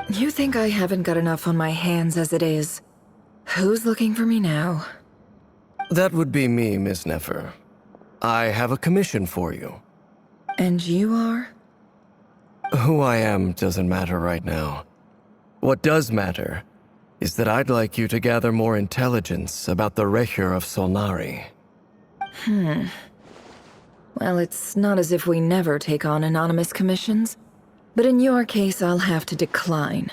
You think I haven't got enough on my hands as it is? Who's looking for me now? That would be me, Miss Nefer. I have a commission for you. And you are? Who I am doesn't matter right now. What does matter is that I'd like you to gather more intelligence about the rerir of Solnari. Well, it's not as if we never take on anonymous commissions. But in your case, I'll have to decline.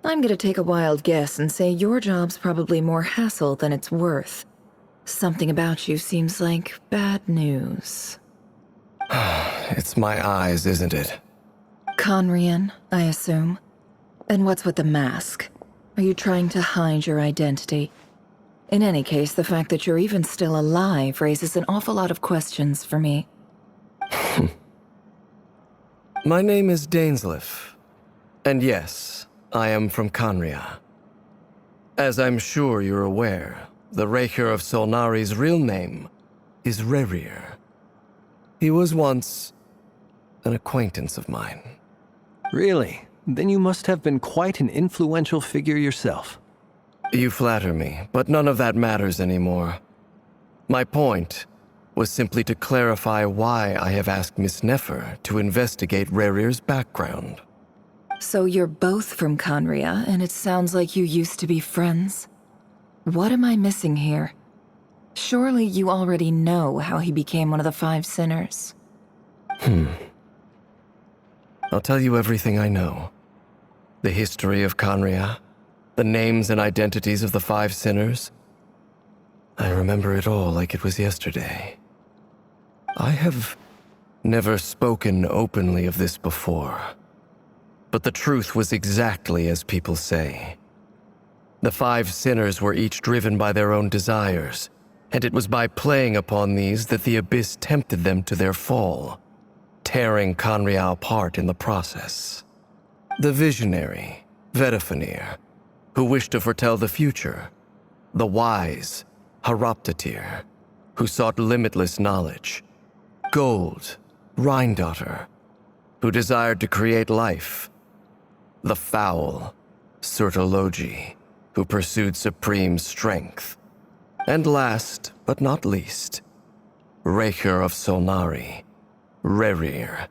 I'm gonna take a wild guess and say your job's probably more hassle than it's worth. Something about you seems like bad news. It's my eyes, isn't it? Conrian, I assume. And what's with the mask? Are you trying to hide your identity? In any case, the fact that you're even still alive raises an awful lot of questions for me. My name is Dainsleif. And yes, I am from Conria. As I'm sure you're aware, the rerir of Solnari's real name is Rerir. He was once an acquaintance of mine. Really? Then you must have been quite an influential figure yourself. You flatter me, but none of that matters anymore. My point was simply to clarify why I have asked Miss Nefer to investigate Rerir's background. So you're both from Conria, and it sounds like you used to be friends? What am I missing here? Surely you already know how he became one of the Five Sinners. I'll tell you everything I know. The history of Conria, the names and identities of the Five Sinners. I remember it all like it was yesterday. I have never spoken openly of this before, but the truth was exactly as people say. The Five Sinners were each driven by their own desires, and it was by playing upon these that the Abyss tempted them to their fall, tearing Conria apart in the process. The visionary, Vedifenir, who wished to foretell the future. The wise, Haroptatir, who sought limitless knowledge. Gold, Rhindaughter, who desired to create life. The foul, Surtologi, who pursued supreme strength. And last, but not least, rerir of Solnari, Rerir,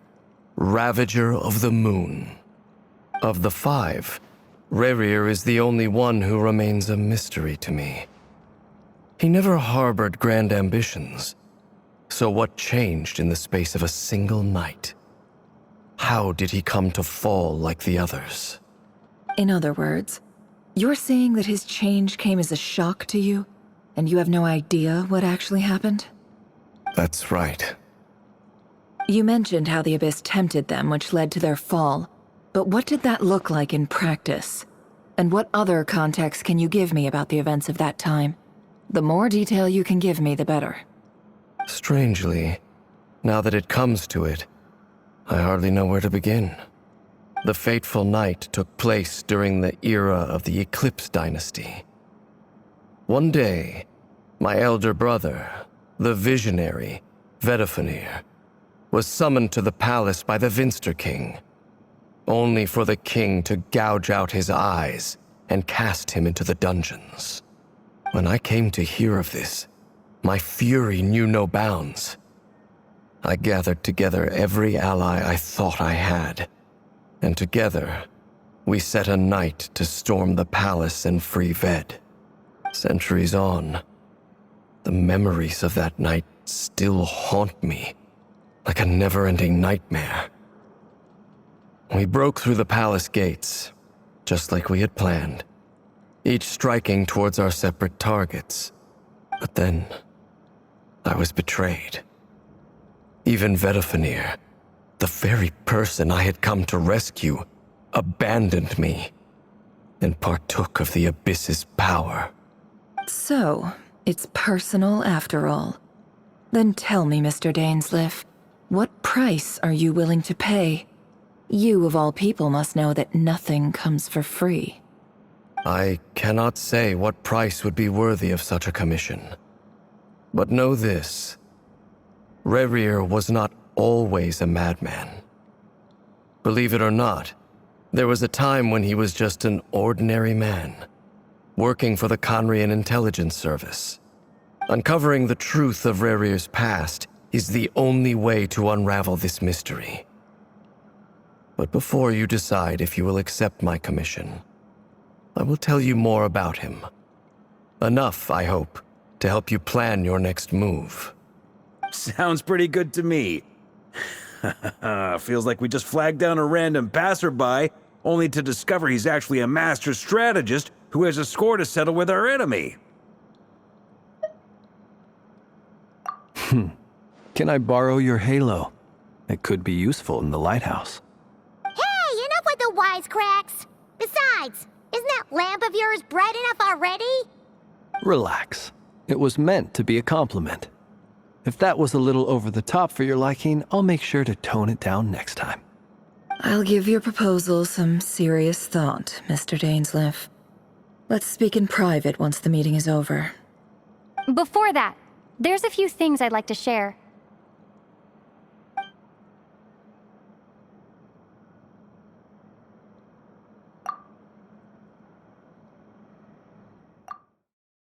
Ravager of the Moon. Of the five, Rerir is the only one who remains a mystery to me. He never harbored grand ambitions, so what changed in the space of a single night? How did he come to fall like the others? In other words, you're saying that his change came as a shock to you, and you have no idea what actually happened? That's right. You mentioned how the Abyss tempted them, which led to their fall. But what did that look like in practice? And what other context can you give me about the events of that time? The more detail you can give me, the better. Strangely, now that it comes to it, I hardly know where to begin. The fateful night took place during the era of the Eclipse Dynasty. One day, my elder brother, the visionary, Vedifenir, was summoned to the palace by the Vinster King, only for the king to gouge out his eyes and cast him into the dungeons. When I came to hear of this, my fury knew no bounds. I gathered together every ally I thought I had, and together, we set a night to storm the palace and free Ved. Centuries on, the memories of that night still haunt me like a never-ending nightmare. We broke through the palace gates, just like we had planned, each striking towards our separate targets. But then, I was betrayed. Even Vedifenir, the very person I had come to rescue, abandoned me and partook of the Abyss's power. So, it's personal after all. Then tell me, Mr. Dainsleif, what price are you willing to pay? You, of all people, must know that nothing comes for free. I cannot say what price would be worthy of such a commission. But know this. Rerir was not always a madman. Believe it or not, There was a time when he was just an ordinary man, working for the Conrian Intelligence Service. Uncovering the truth of Rerir's past is the only way to unravel this mystery. But before you decide if you will accept my commission, I will tell you more about him. Enough, I hope, to help you plan your next move. Sounds pretty good to me. Feels like we just flagged down a random passerby, only to discover he's actually a master strategist who has a score to settle with our enemy. Can I borrow your halo? It could be useful in the lighthouse. Hey, enough with the wisecracks! Besides, isn't that lamp of yours bright enough already? Relax. It was meant to be a compliment. If that was a little over the top for your liking, I'll make sure to tone it down next time. I'll give your proposal some serious thought, Mr. Dainsleif. Let's speak in private once the meeting is over. Before that, there's a few things I'd like to share.